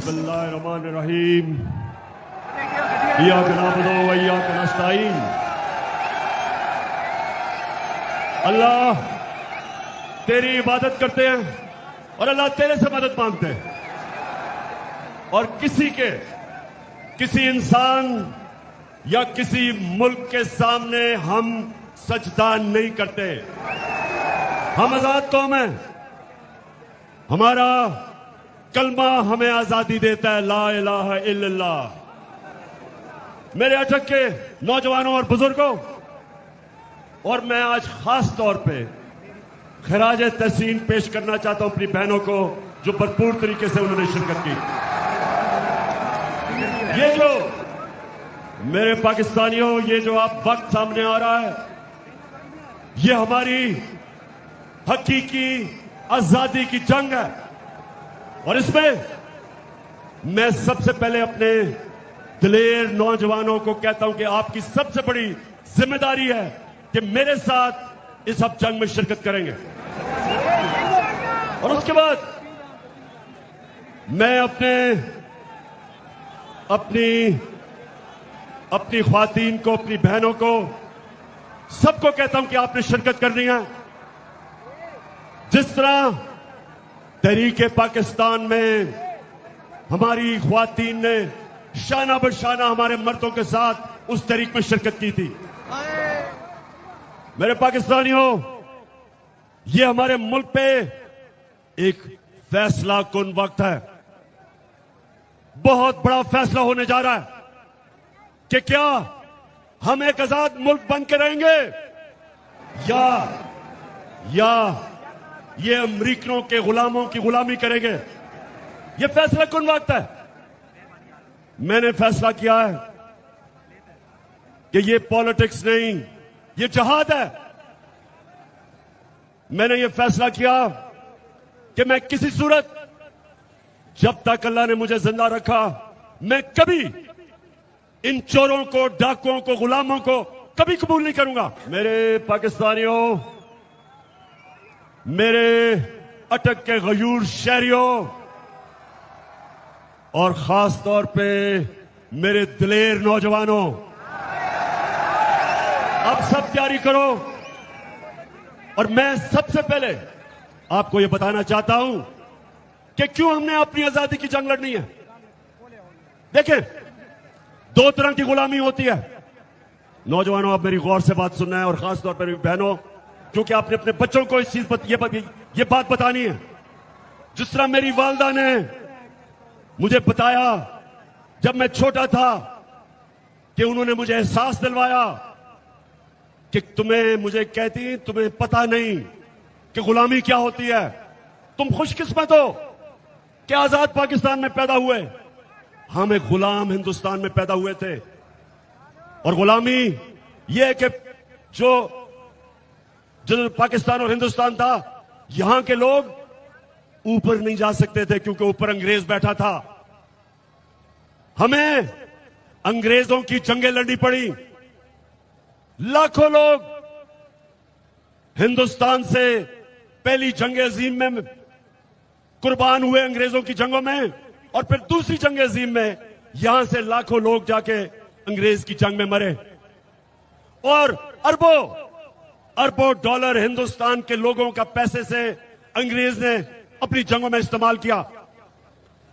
बिस्मिल्लाहिर्रहमानिर्रहीम। इय्याका नअबुदु व इय्याका नस्तईन। अल्लाह तेरी इबादत करते हैं और अल्लाह तेरे से मदद मांगते हैं, और किसी इंसान या किसी मुल्क के सामने हम सजदा नहीं करते। हम आजाद कौम हैं। हमारा कलमा हमें आजादी देता है, ला इलाहा इल्लल्लाह। मेरे अटक के नौजवानों और बुजुर्गों, और मैं आज खास तौर पे खराज तहसीन पेश करना चाहता हूं अपनी बहनों को, जो भरपूर तरीके से उन्होंने शिरकत की। ये जो मेरे पाकिस्तानियों, ये जो आप वक्त सामने आ रहा है, ये हमारी हकीकी आजादी की जंग है। और इसमें मैं सबसे पहले अपने दिलेर नौजवानों को कहता हूं कि आपकी सबसे बड़ी जिम्मेदारी है कि मेरे साथ इस अब जंग में शिरकत करेंगे। और उसके बाद मैं अपनी ख्वातीन को, अपनी बहनों को, सबको कहता हूं कि आपने शिरकत करनी है। जिस तरह तहरीक पाकिस्तान में हमारी ख्वातीन ने शाना बशाना हमारे मर्दों के साथ उस तहरीक में शिरकत की थी। मेरे पाकिस्तानियों, ये हमारे मुल्क पे एक फैसला कुन वक्त है। बहुत बड़ा फैसला होने जा रहा है कि क्या हम एक आजाद मुल्क बन के रहेंगे या ये अमरीकियों के गुलामों की गुलामी करेंगे। ये फैसला कुन वक्त है। मैंने फैसला किया है कि ये पॉलिटिक्स नहीं, ये जहाद है। मैंने ये फैसला किया कि मैं किसी सूरत, जब तक अल्लाह ने मुझे जिंदा रखा, मैं कभी इन चोरों को, डाकुओं को, गुलामों को कभी कबूल नहीं करूंगा। मेरे पाकिस्तानियों, मेरे अटक के गयूर शहरियों, और खास तौर पे मेरे दिलेर नौजवानों, अब सब तैयारी करो। और मैं सबसे पहले आपको यह बताना चाहता हूं कि क्यों हमने अपनी आजादी की जंग लड़नी है। देखिए, दो तरह की गुलामी होती है। नौजवानों, आप मेरी गौर से बात सुनना है, और खास तौर पर मेरी बहनों, क्योंकि आपने अपने बच्चों को इस चीज पर ये बात बतानी है। जिस तरह मेरी वालदा ने मुझे बताया जब मैं छोटा था, कि उन्होंने मुझे एहसास दिलवाया कि मुझे कहती, तुम्हें पता नहीं कि गुलामी क्या होती है। तुम खुशकिस्मत हो कि आजाद पाकिस्तान में पैदा हुए। हम एक गुलाम हिंदुस्तान में पैदा हुए थे। और गुलामी यह है कि जो पाकिस्तान और हिंदुस्तान था, यहां के लोग ऊपर नहीं जा सकते थे क्योंकि ऊपर अंग्रेज बैठा था। हमें अंग्रेजों की जंगें लड़नी पड़ी। लाखों लोग हिंदुस्तान से पहली जंग अजीम में कुर्बान हुए, अंग्रेजों की जंगों में, और फिर दूसरी जंग अजीम में यहां से लाखों लोग जाके अंग्रेज की जंग में मरे। और अरबों डॉलर हिंदुस्तान के लोगों का पैसे से अंग्रेज ने अपनी जंगों में इस्तेमाल किया।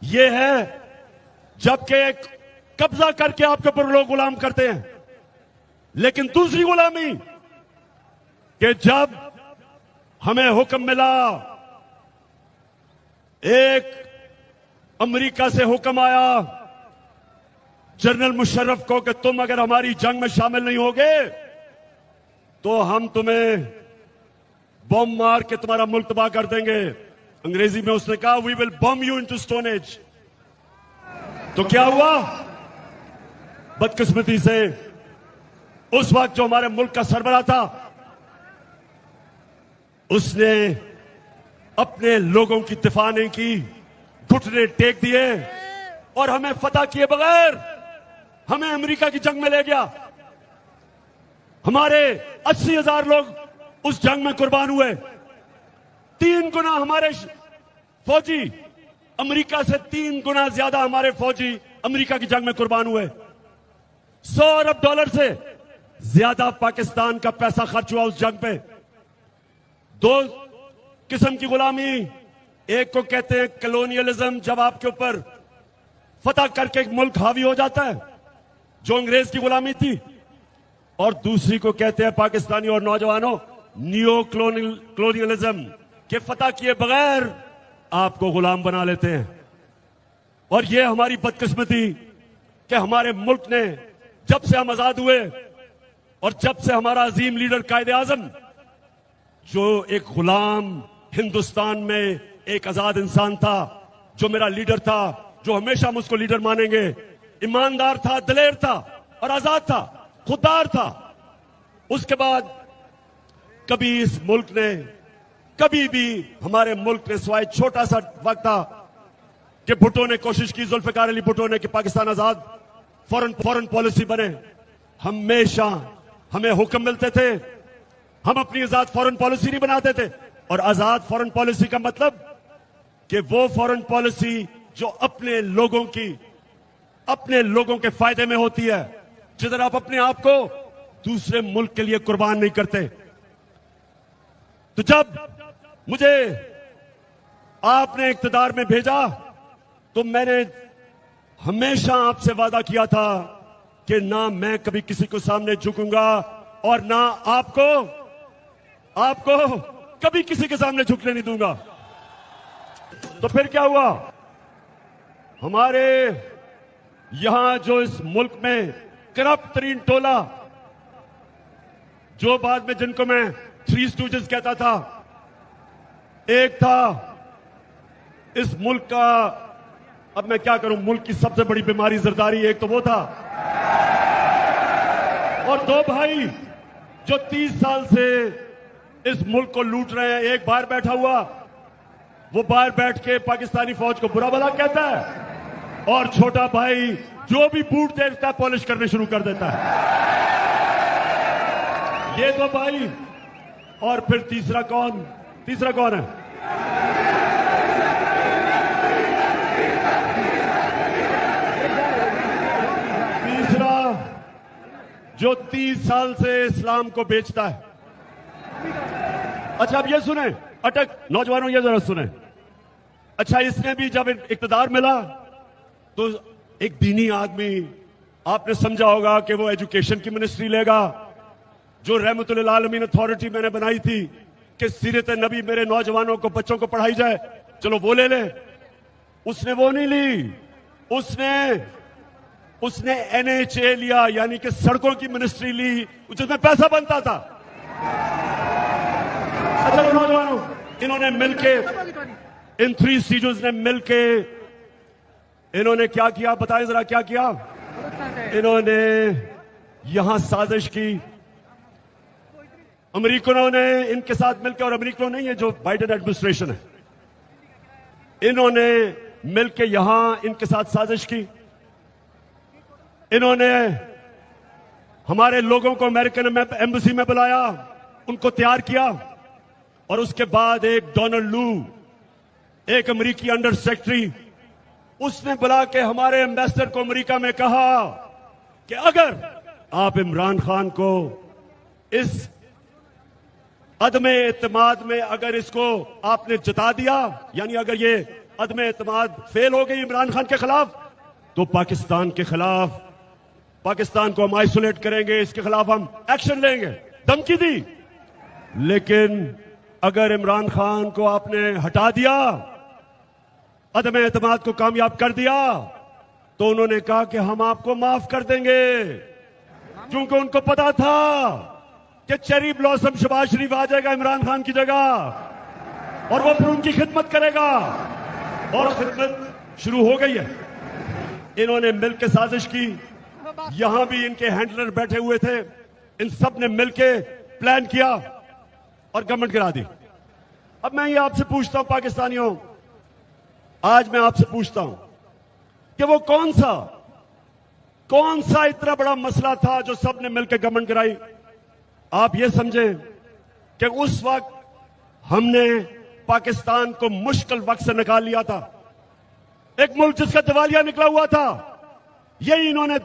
यह है जबकि एक कब्जा करके आपके ऊपर लोग गुलाम करते हैं। लेकिन दूसरी गुलामी, कि जब हमें हुक्म मिला, एक अमेरिका से हुक्म आया जनरल मुशर्रफ को कि तुम अगर हमारी जंग में शामिल नहीं होगे तो हम तुम्हें बम मार के तुम्हारा मुल्क तबाह कर देंगे। अंग्रेजी में उसने कहा, we will bomb you into stone age. तो क्या हुआ? बदकिस्मती से उस वक्त जो हमारे मुल्क का सरबराह था, उसने अपने लोगों की दिफा नहीं की, घुटने टेक दिए और हमें फतह किए बगैर हमें अमेरिका की जंग में ले गया। हमारे 80,000 लोग उस जंग में कुर्बान हुए। 3 गुना हमारे फौजी अमेरिका से 3 गुना ज्यादा हमारे फौजी अमेरिका की जंग में कुर्बान हुए। 100 अरब डॉलर से ज्यादा पाकिस्तान का पैसा खर्च हुआ उस जंग पे। 2 किस्म की गुलामी, एक को कहते हैं कॉलोनियलिज्म, जब आपके ऊपर फतह करके एक मुल्क हावी हो जाता है, जो अंग्रेज की गुलामी थी, और दूसरी को कहते हैं पाकिस्तानी और नौजवानों नियो कॉलोनियलिज्म, के फतह किए बगैर आपको गुलाम बना लेते हैं। और यह हमारी बदकिस्मती कि हमारे मुल्क ने जब से हम आजाद हुए और जब से हमारा अजीम लीडर कायदे आजम, जो एक गुलाम हिंदुस्तान में एक आजाद इंसान था, जो मेरा लीडर था, जो हमेशा हम उसको लीडर मानेंगे, ईमानदार था, दलेर था और आजाद था, खुददार था, उसके बाद कभी इस मुल्क ने, कभी भी हमारे मुल्क ने, सिवाय छोटा सा वक्त था कि भुट्टो ने कोशिश की, जुल्फिकार अली भुट्टो ने, कि पाकिस्तान आजाद फॉरेन पॉलिसी बने, हमेशा हमें हुक्म मिलते थे, हम अपनी आजाद फॉरेन पॉलिसी नहीं बनाते थे। और आजाद फॉरेन पॉलिसी का मतलब कि वो फॉरेन पॉलिसी जो अपने लोगों के फायदे में होती है, जिधर आप अपने आप को दूसरे मुल्क के लिए कुर्बान नहीं करते। तो जब मुझे आपने इक्तदार में भेजा तो मैंने हमेशा आपसे वादा किया था कि ना मैं कभी किसी को सामने झुकूंगा और ना आपको कभी किसी के सामने झुकने नहीं दूंगा। तो फिर क्या हुआ? हमारे यहां जो इस मुल्क में करप्ट तरीन टोला, जो बाद में जिनको मैं 3 स्टूजेस कहता था, एक था इस मुल्क का, अब मैं क्या करूं, मुल्क की सबसे बड़ी बीमारी जरदारी, एक तो वो था, और 2 भाई जो 30 साल से इस मुल्क को लूट रहे हैं। एक बाहर बैठा हुआ, वो बाहर बैठ के पाकिस्तानी फौज को बुरा भला कहता है, और छोटा भाई जो भी बूट देखता है पॉलिश करने शुरू कर देता है। ये 2 भाई, और फिर तीसरा कौन है? तीसरा जो 30 साल से इस्लाम को बेचता है। अच्छा, अब ये सुने, नौजवानों ये जरा सुने। अच्छा, इसने भी जब इक्तदार मिला तो एक दीनी आदमी, आपने समझा होगा कि वो एजुकेशन की मिनिस्ट्री लेगा, जो रहमतुल्लिल आलमीन अथॉरिटी मैंने बनाई थी कि सीरत नबी मेरे नौजवानों को, बच्चों को पढ़ाई जाए, चलो वो ले ले। उसने वो नहीं ली, उसने NHA लिया, यानी कि सड़कों की मिनिस्ट्री ली, जिसमें पैसा बनता था। अच्छा नौजवानों, इन्होंने मिलके, इन 3 सीजों ने मिलके इन्होंने क्या किया, बताएं जरा क्या किया? इन्होंने यहां साजिश की, अमेरिकनों ने इनके साथ मिलकर, और अमेरिकनों नहीं है, जो बाइडेन एडमिनिस्ट्रेशन है, इन्होंने मिलकर यहां इनके साथ साजिश की। इन्होंने हमारे लोगों को अमेरिकन एम्बेसी में बुलाया, उनको तैयार किया, और उसके बाद एक डोनाल्ड लू, एक अमेरिकी अंडर सेक्रेटरी, उसने बुला के हमारे एम्बेसडर को अमेरिका में कहा कि अगर आप इमरान खान को इस अदम एतमाद में, अगर इसको आपने जता दिया, यानी अगर ये अदम एतमाद फेल हो गई इमरान खान के खिलाफ, तो पाकिस्तान के खिलाफ, पाकिस्तान को हम आइसोलेट करेंगे, इसके खिलाफ हम एक्शन लेंगे, धमकी दी। लेकिन अगर इमरान खान को आपने हटा दिया, अदम एतमाद को कामयाब कर दिया, तो उन्होंने कहा कि हम आपको माफ कर देंगे, क्योंकि उनको पता था कि चेरी ब्लॉसम शहबाज शरीफ आ जाएगा इमरान खान की जगह, और वो फिर उनकी खिदमत करेगा, और खिदमत शुरू हो गई है। इन्होंने मिलकर साजिश की, यहां भी इनके हैंडलर बैठे हुए थे, इन सब ने मिलकर प्लान किया और गवर्नमेंट गिरा दी। अब मैं ये आपसे पूछता हूं पाकिस्तानियों, आज मैं आपसे पूछता हूं कि वो कौन सा इतना बड़ा मसला था जो सबने मिलकर गवर्नमेंट गिराई? आप ये समझें कि उस वक्त हमने पाकिस्तान को मुश्किल वक्त से निकाल लिया था, एक मुल्क जिसका दिवालिया निकला हुआ था, यही इन्होंने